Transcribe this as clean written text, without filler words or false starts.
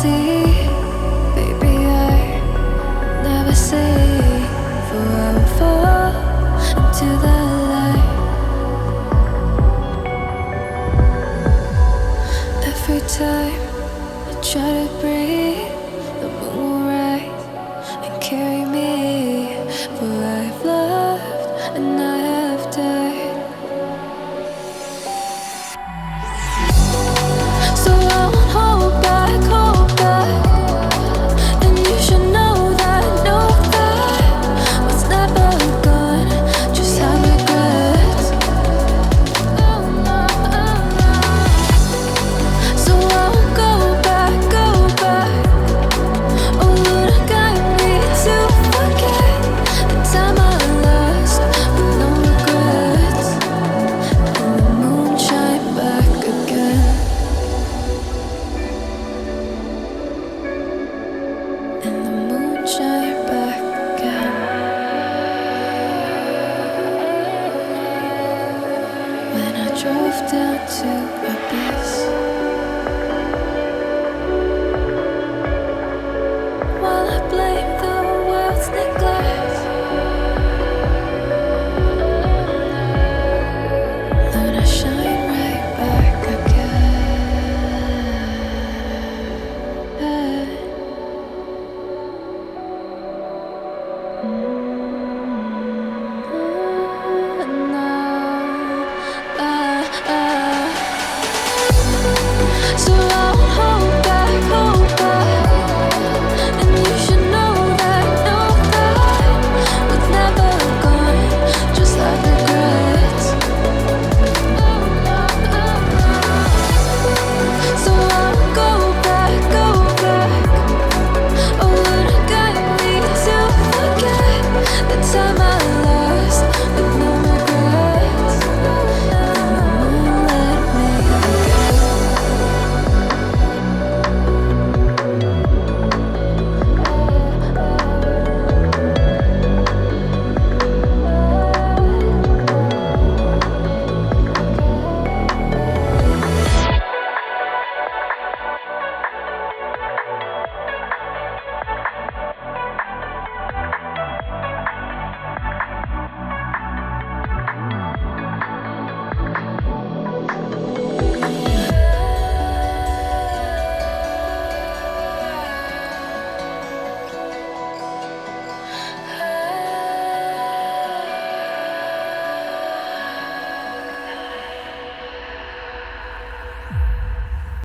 see, baby, I never say, for I will fall into the light. Every time I try to breathe, the moon will rise and carry me, for I've loved and I have died. So I won't hold back, and you should know that what's never gone just have regrets. So I won't go back. Oh, Lord, guide me to forget the time I lost with no regrets, and the moon shine back again. And the moon shine back again. When I drove down to Abyss.